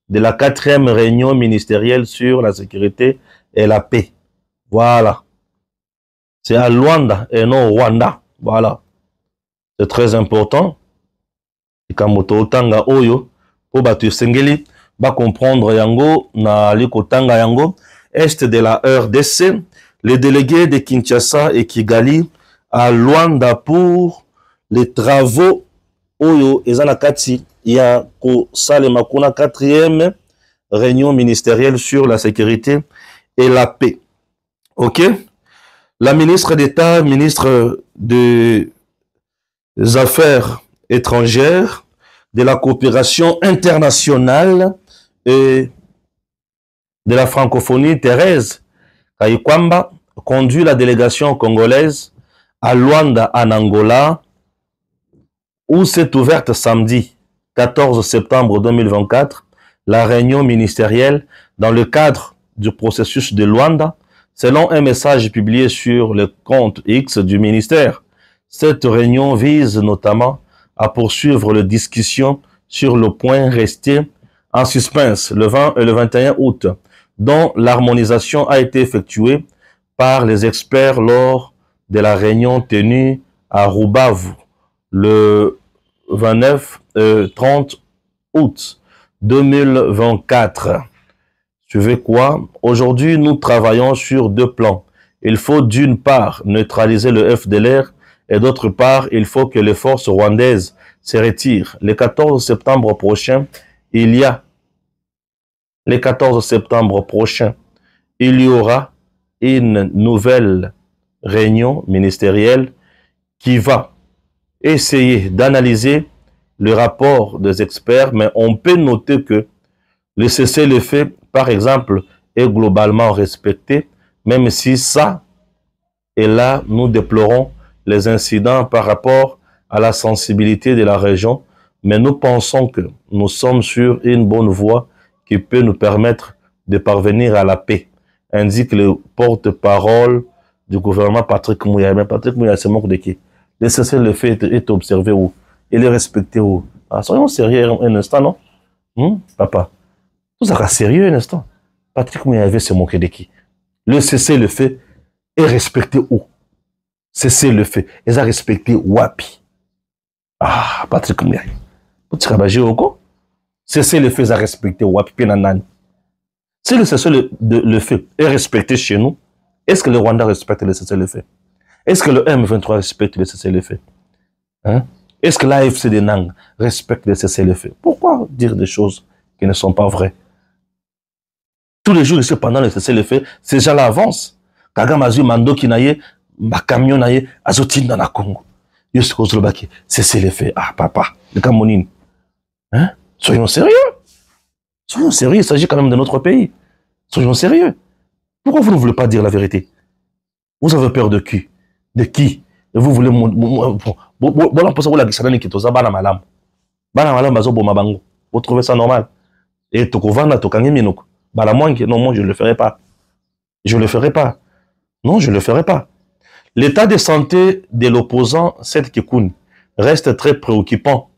de la 4e réunion ministérielle sur la sécurité et la paix. Voilà. C'est à Luanda et non Rwanda. Voilà. C'est très important. Et quand moto tanga oyo, pour batu sengeli, ba comprendre yango, na liko tanga yango, Est de la RDC, les délégués de Kinshasa et Kigali à Luanda pour les travaux oyo ezanakati ya ko salema kuna 4e réunion ministérielle sur la sécurité et la paix. Ok? La ministre d'État, ministre des Affaires étrangères, de la coopération internationale et de la francophonie, Thérèse Kayikwamba, conduit la délégation congolaise à Luanda, en Angola, où s'est ouverte samedi 14 septembre 2024 la réunion ministérielle dans le cadre du processus de Luanda, selon un message publié sur le compte X du ministère. Cette réunion vise notamment à poursuivre les discussions sur le point resté en suspens le 20 et le 21 août, dont l'harmonisation a été effectuée par les experts lors de la réunion tenue à Rubavu le 29-30 août 2024. Suivez quoi? Aujourd'hui, nous travaillons sur 2 plans. Il faut d'une part neutraliser le FDLR et d'autre part, il faut que les forces rwandaises se retirent. Le 14 septembre prochain, il y aura une nouvelle réunion ministérielle qui va essayer d'analyser le rapport des experts, mais on peut noter que le cessez-le-feu, par exemple, est globalement respecté, même si ça, et là, nous déplorons les incidents par rapport à la sensibilité de la région, mais nous pensons que nous sommes sur une bonne voie qui peut nous permettre de parvenir à la paix, indique le porte-parole du gouvernement Patrick Mouya. Mais Patrick Mouya, c'est mon de qui? Le cessez-le-feu est observé où? Il est respecté où? Ah, soyons sérieux un instant, non? Papa, tout ça sérieux un instant. Patrick Mouyavé se moquer de qui? Le cessez-le-feu est respecté où? Cessez-le-feu. Ils ont respecté Wapi. Ah, Patrick Mouyavé. Tu rabages au quoi? Cessez-le-feu, ils ont respecté Wapi Penanan. Si le cessez-le-feu est respecté chez nous, est-ce que le Rwanda respecte le cessez-le-feu? Est-ce que le M23 respecte le cessez-le-feu? Hein? Est-ce que l'AFC de Nang respecte le cessez-le-feu? Pourquoi dire des choses qui ne sont pas vraies? Tous les jours, ici, pendant le cessez-le-feu, ces gens-là avancent. Kagamazu, Mando, Kinaye, ma camion, Naye, Azotin, dans la Congo. Cessez-le-feu. Ah, papa, le Camonine. Hein? Soyons sérieux. Soyons sérieux, il s'agit quand même de notre pays. Soyons sérieux. Pourquoi vous ne voulez pas dire la vérité? Vous avez peur de qui? De qui? Et vous voulez... Vous trouvez ça normal? Et non, moi, je ne le ferai pas. Je ne le ferai pas. Non, je ne le ferai pas. L'état de santé de l'opposant Seth Kikouni reste très préoccupant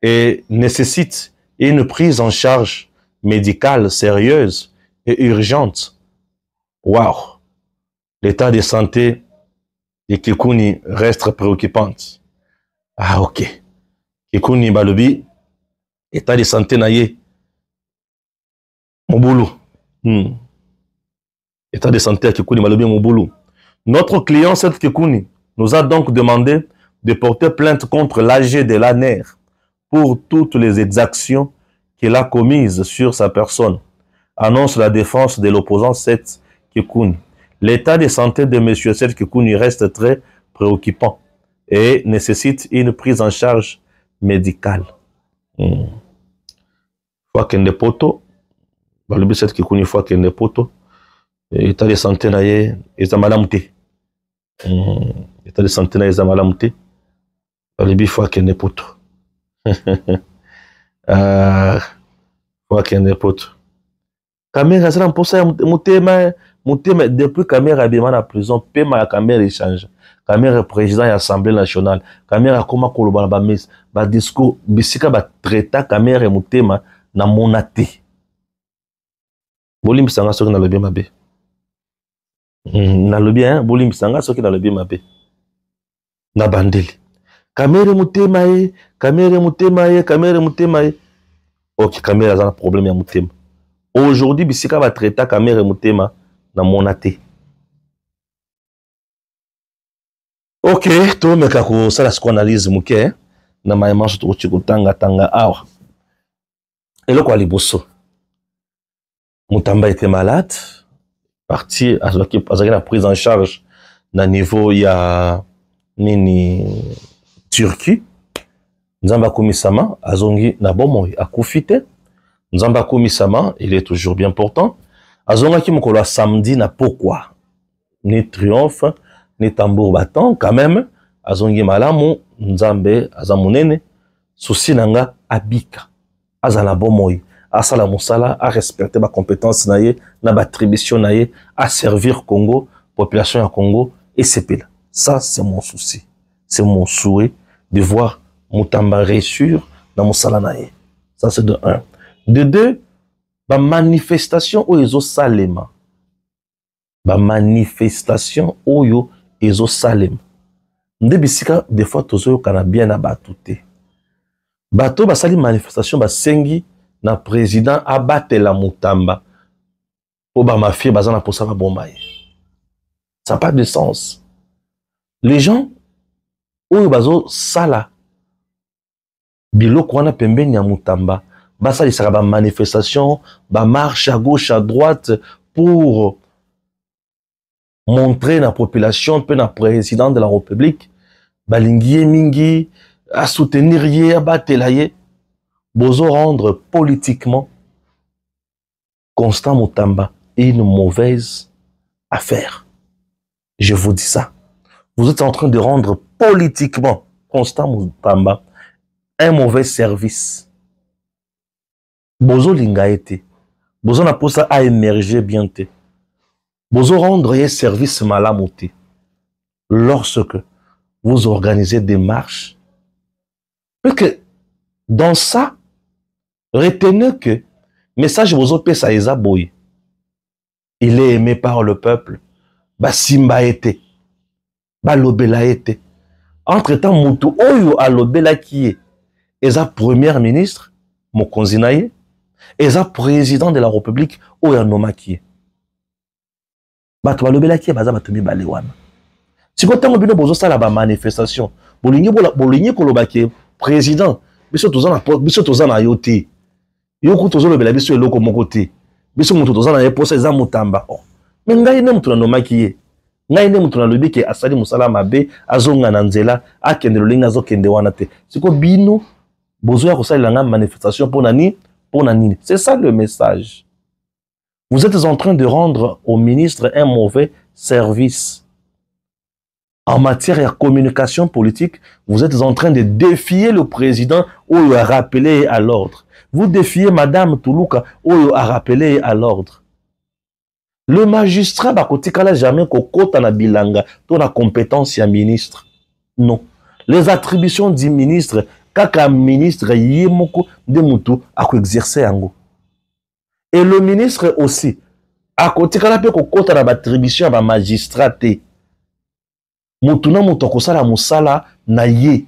et nécessite une prise en charge médicale sérieuse et urgente. Waouh! L'état de santé de Kikouni reste préoccupant. Ah, ok. Kikouni Balobi, état de santé naïe. Mon boulot. État de santé à Kikouni Balobi, mon boulot. Notre client, Seth Kikouni, nous a donc demandé de porter plainte contre l'AG de l'ANER pour toutes les exactions qu'il a commises sur sa personne, annonce la défense de l'opposant Seth Kikouni. L'état de santé de M. Seth Kikouni reste très préoccupant et nécessite une prise en charge médicale. Faut qu'il y ait des poteaux. Le Seth Kikouni, faut qu'il y ait des poteaux. L'état de santé naye est malamouté. L'état de santé naye est malamouté. Le faut qu'il y ait des poteaux. Faut qu'il y ait des poteaux. Caméra, c'est pour ça, depuis Caméra est en prison, Pema la Caméra échange. Caméra est président de l'Assemblée nationale. Caméra comment koloba ba discours, bisika ba traita Caméra mutema na monate. Bolim sanga soki na lobi mabe. Na lobi hein, bolim sanga soki na lobi mabe. Na bandeli. Caméra mutema ye, Caméra mutema ye, Caméra mutema ye. Ok, Caméra a un problème ya mutema. Aujourd'hui, bisika va traiter Caméra mutema na monate. Ok, to meka ko sala psychanalyse muke na mayemanso to chikutanga tanga awa. Eloko aliboso. Mutamba était malade, parti à la prise en charge na niveau ya nini Turquie. Nzamba komisama azongi na bomoi akufite. Nzamba komisama, il est toujours bien portant. Azonga ki mokolo samedi na pourquoi ni triomphe ni tambour battant quand même azongi malamu nzambe azamunene souci nanga abika azala bomoi asala musala a respecter ba compétence naie na ba attribution naie à servir Congo population ya Congo et c'est là. Ça c'est mon souci, c'est mon souhait de voir Mutamba réussir dans musala naie. Ça c'est de 1. De 2, ba manifestation oyo salema. Ba manifestation oyo ezo salema. Nde bisika des fois tozo kana bien na batute. Bato basali manifestation basengi na président abatela Mutamba. Po ba mafia bazana posa ba bombaye. Ça n'a pas de sens. Les gens oyo bazo sala biloko wana pembeni ya Mutamba. Ça sera ba manifestation, ba marche à gauche, à droite pour montrer la population, peu na président de la République, balingiye mingi, à soutenir yé, à battre laye, bozo rendre politiquement Constant Mutamba une mauvaise affaire. Je vous dis ça. Vous êtes en train de rendre politiquement Constant Mutamba un mauvais service. Bozo linga été. Bozo na posa a émerger bientôt. Bozo rendre un service malamoté. Lorsque vous organisez des marches, parce que Dans ça, retenez que message vous opesa eza boy. Il est aimé par le peuple. Ba simba été. Ba lobela été. Entre-temps, mutu oyo alobela qui est. Eza premier ministre, Mokonzi naye. Eza président de la République, oyo noma qui est. Bato balobela qui est, baza bato mibale wana. Si vous avez une manifestation, vous avez koloba ki président, biso tozana yote. Yoko tozolo bela biso eloko moko te. Biso mutu tozana yeposa eza mutamba. Mais ngai ne mutu na nomaki ye. Ngai ne mutu na lobi ke asali musala mabe, azonga na nzela, akende lolinga azokende wana te. Siko bino bozo ya kosalela nga manifestation pona nini. C'est ça le message. Vous êtes en train de rendre au ministre un mauvais service. En matière de communication politique, vous êtes en train de défier le président ou à rappeler à l'ordre. Vous défiez Madame Toulouka ou à rappeler à l'ordre. Le magistrat bakotikala jamais kokota na bilanga to na compétence ya ministre. Non. Les attributions du ministre, kaka ministre yemoko de mutu ako exercer yango. Et le ministre aussi, akotikala pe kokota na attribution ba magistrat te. Mutuna mutu kosala musala na ye.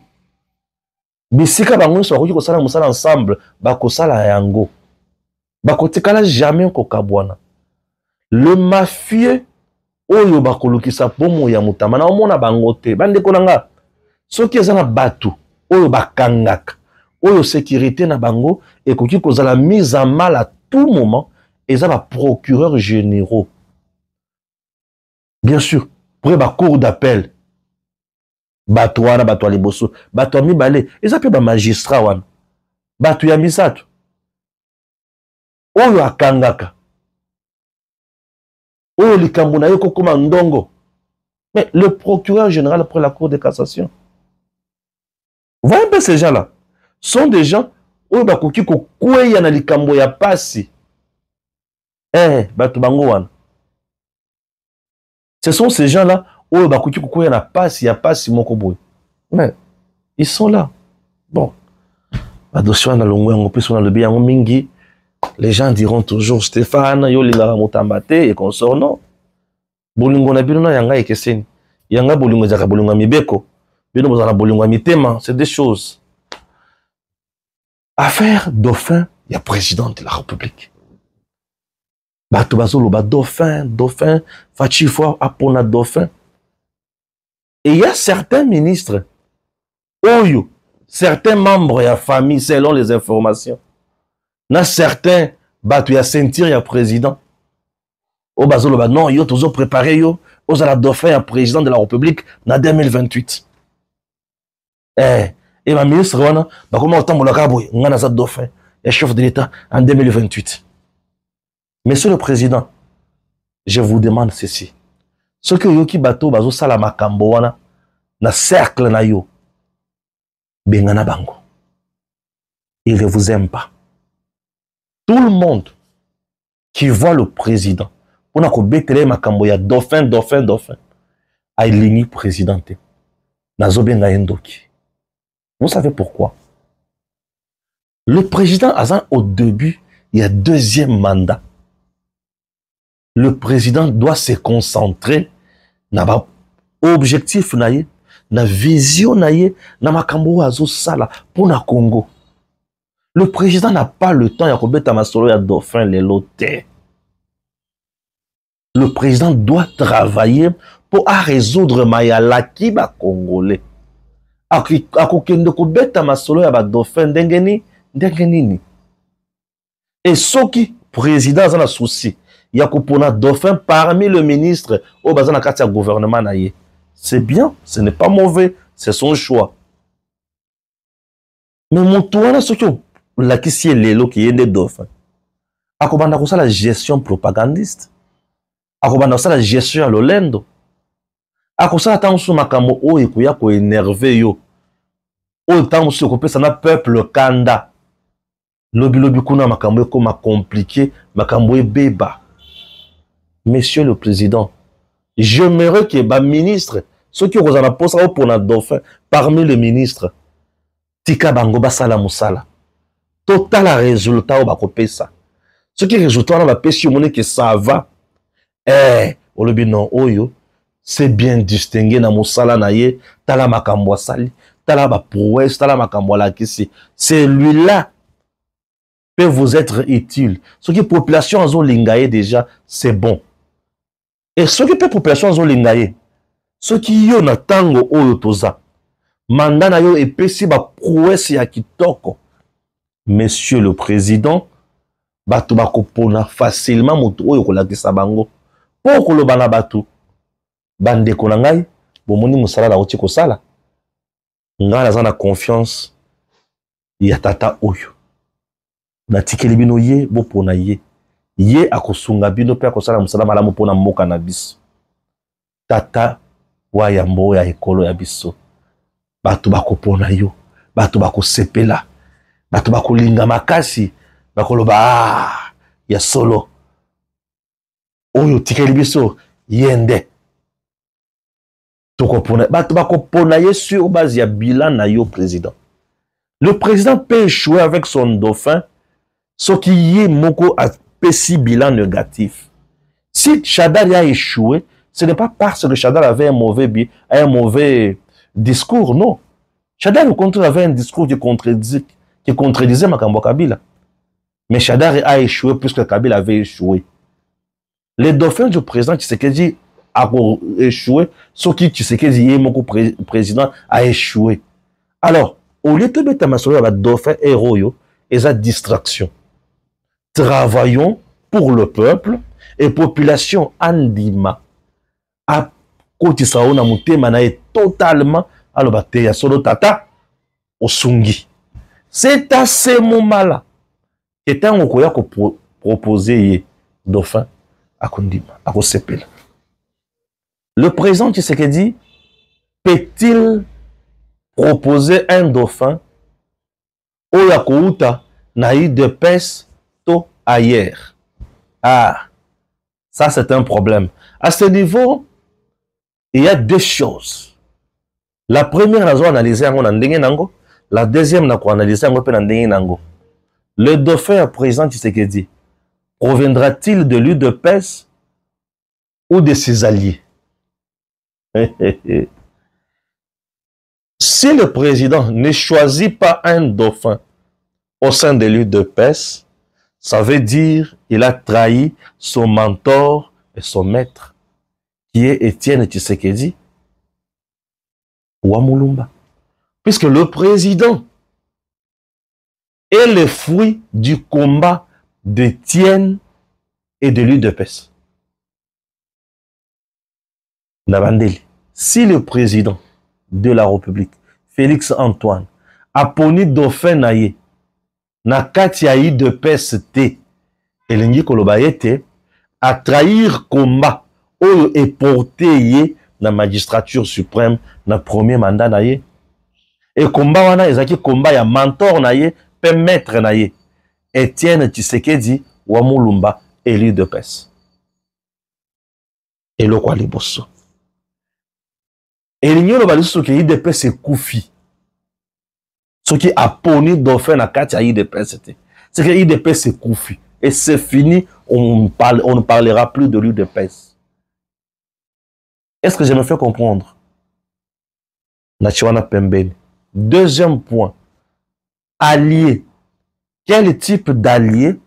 Bisika bango so akoki kosala musala ensemble, bakosala yango. Bakotikala jamais kokabwana. Le mafieux oyo bakolukisa pomo ya mutama na omona bango te. Bandeko nanga, soki eza na batu oyo bakangaka, oyo sécurité na bango ekoki kozala mise en mal à tout moment, eza ba procureurs généraux. Bien sûr, pour ba cour d'appel, bato wana bato liboso, bato mibale, eza pe ba magistrat wana. Bato ya misato. Oyo akangaka. Oyo likambo na yo kokoma ndongo. Mais le procureur général pour la cour de cassation. Voyez un peu ces gens-là. Sont des gens oyo bakoki kokweya na likambo ya pasi. Bato bango wana. Ce sont ces gens-là oyo bakoki kokweya na pasi ya pasi moko boy. Mais ils sont là. Bon. Badossier na longo yango peso na lobi yango mingi. Les gens diront toujours Stéphane, yo lingara motambate et consort non. Bolingo na bino na yanga ekeseni. Yanga bolingo zaka bolingo mibeko. Bino bozana bolingo mitema, c'est des choses. Affaire dauphin, il y a président de la République. Bato bazolo ba dauphin, fachi fois apona dauphin. Et il y a certains ministres, oyo, certains membres de la famille selon les informations. Na certains bato ya sentir ya président. O bazolo ba non yo tozo préparé yo aux la dauphin ya président de la République na 2028. Et ma ministre wana ba comment autant molaka boy ngana za dauphin ya chef de l'État en 2028. Monsieur le président, je vous demande ceci. Ce que yoki bato bazo sala makambo wana na cercle na yo bengana bango. Il ne vous aime pas. Tout le monde qui voit le président, on a kobetele makambo ya dauphin, a ligné présidenté. Nazobenga endoki. Vous savez pourquoi? Le président Azan, au début, il y a deuxième mandat. Le président doit se concentrer na objectif naye, na vision naye, na makambo azo sala pour na Congo. Le président n'a pas le temps ya kobeta masolo ya dauphin les lotés. Le président doit travailler pour résoudre mayala ki ba congolais. Akokende kobeta masolo ya ba dauphin ndengeni. Et soki président a un souci, il y a kopona dauphin parmi le ministre au bazana kati ya gouvernement naye. C'est bien, ce n'est pas mauvais, c'est son choix. Mais mon tour ce que la qui est l'élo qui est des dauphins. Akobanda ko la gestion propagandiste. Akobanda ko la gestion à l'olendo. Akosala tango su makambo o ekuya ko énerver yo. O tango su ko pesa na peuple kanda. Lobi kuna makambo ko ma compliqué, makambo beba. Monsieur le président, j'aimerais que ba ministre, ceux qui ont posa pour na dauphin parmi les ministres, tika bango basala musala. Total résultat au bakopesa. Ce qui est résultat on va pêcher monnaie que ça va. On le dit non oyo. C'est bien distingué dans mosala na ye, tala makambo sali, tala ba prouesse, tala makambo la kisi. Celui-là peut vous être utile. Ce qui population en zone lingaye déjà, c'est bon. Et ce qui peut population en zone lingaye, ce qui yo na tango oyo toza, mandat na yo epesi ba prouesse ya kitoko. Monsieur le Président, bato bakopona facilement moto oyo kolakisa bango. Po koloba na bato, bandeko na ngai, bomoni musala na oti kosala. Nga naza na confiance ya tata oyo. Na tikeli bino ye, bopona ye. Ye akosunga bino pe akosala musala malamu pona mboka na biso. Tata wa ya mbo ya ekolo ya biso. Bato bakopona yo, bato bakosepela. Bato bakolinga makasi, bakoloba ya solo. Oyo tikeli biso yende. Bato bakopona ye sur base ya bilan na yo président. Le président peut échouer avec son dauphin, ce qui y est moko a péci bilan négatif. Si Chadar a échoué, ce n'est pas parce que Chadar avait un mauvais discours, non. Chadar au contraire avait un discours qui contredisait Makambo Kabila. Mais Chadar a échoué puisque Kabila avait échoué. Les dauphins du président Tshisekedi a échoué, ce qui Tshisekedi mon président a échoué. Alors, au lieu de mettre ma soeur dauphin héros et sa distraction, travaillons pour le peuple et population andima a côté saona mutema na totalement alobate ya solo tata osungi. C'est à ce moment-là que tant okoya ko proposer dauphin akondima akosepela. Le président Tshisekedi peut-il proposer un dauphin au yakouta naï de pes to ailleurs? Ah, ça c'est un problème. À ce niveau, il y a deux choses. La première, nous analyser nango. La deuxième, nous analyser nango. Le dauphin président Tshisekedi proviendra-t-il de l'UDPS ou de ses alliés? Si le président ne choisit pas un dauphin au sein de l'UDPS, ça veut dire qu'il a trahi son mentor et son maître, qui est Étienne Tshisekedi Wamulumba. Puisque le président est le fruit du combat d'Étienne et de l'UDPS. Nabandeli. Si le président de la République, Félix Antoine, a poni dauphin naye, na kati ya UDPS te, elengi koloba ete, a trahir combat, oyo e porté ye na magistrature suprême, na premier mandat naye. Et combat wana ezaki combat ya mentor naye, pe maître naye. Étienne Tshisekedi Wamulumba, élu de PES. Et le quoi liboso. Et l'igno le baliso que IDPS est koufi. Ce qui a poni dauphin na kati ya IDPS, c'est que IDPS est koufi. Et c'est fini, on ne parlera plus de l'UDPS. Est-ce que je me fais comprendre? Nachiwana Pembeni. Deuxième point. Allié. Quel type d'allié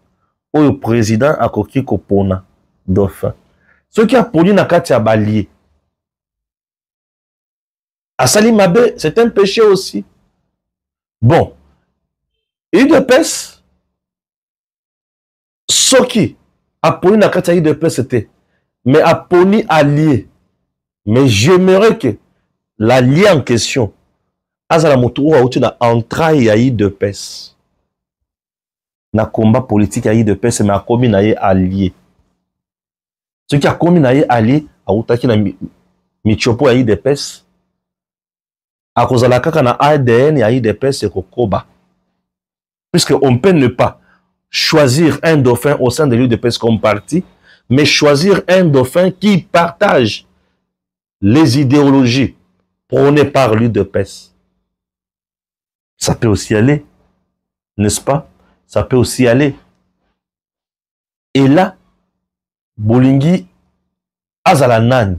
au président a koki kopona dauphin? Ce qui a poni na kati ya balié. Asali Mabe, c'est un péché aussi. Bon. UDPS, ce qui a poni na kati ya UDPS c'était, mais a poni allié. Mais j'aimerais que l'allié en question, azala moto a outi na entraille ya UDPS. Na combat politique ya UDPS, mais a commis na ye allié. Ce qui a commis na ye allié, a outaki na michopo ya UDPS. A cause la kaka na ADN ya UDPS et Kokoba. Puisque on peut ne pas choisir un dauphin au sein de l'UDPS comme parti, mais choisir un dauphin qui partage les idéologies prônées par l'UDPS. Ça peut aussi aller, n'est-ce pas? ça peut aussi aller. Et là, Bolingi, azala nani,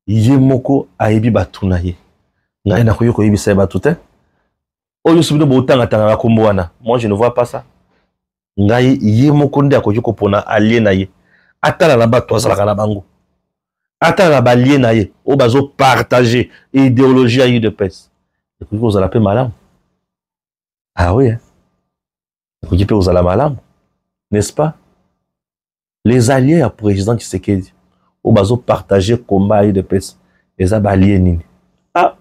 yemoko ayebi batuna ye. Ngai na koyo koyebi sa batute. Oyo subino botanga tanga kombo wana. Moi je ne vois pas ça. Ngai yemoko nde akoki kopona allié na ye. Atala na bato azalaka na bango. Atala na ba allié na ye, o bazo partager idéologie à UDPS. Et puis vous allez appeler malam. Ah oui, hein. Vous allez appeler malam, n'est-ce pas? Les alliés à président Tshisekedi, au bazo partager combat UDPS, les alliés nini. Ah,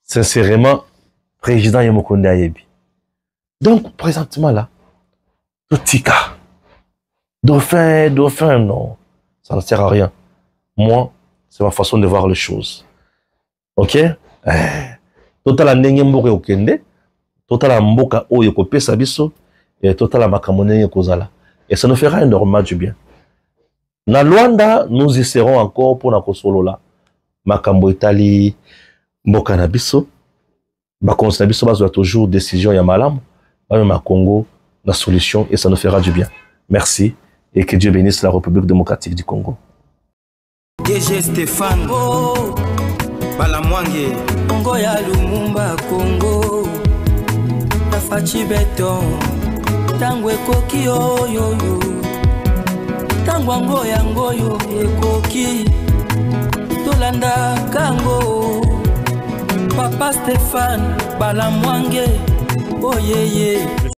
sincèrement, président Yemokonde Ayebi. Donc, présentement là, tout tika. Dauphin, non, ça ne sert à rien. Moi, c'est ma façon de voir les choses. Ok? Total ndenge mboka okende, total mboka oyo kopesa biso, et total makamone kozala. Et ça nous fera énormément du bien. Na Luanda, nous y serons encore pour na kosolo là. Makambo Italie, mboka na biso, ba konsa biso bazo toujours décision ya malamu, ba ma Congo la solution et ça nous fera du bien. Merci et que Dieu bénisse la République démocratique du Congo. DG Stéphane Balamwange Congo ya Lumumba Congo Tafachi Beton Tangwe koki oyo Tangwango yango yo ekoki Tolanda kango Papa Stéphane Balamwange Oh yeah yeah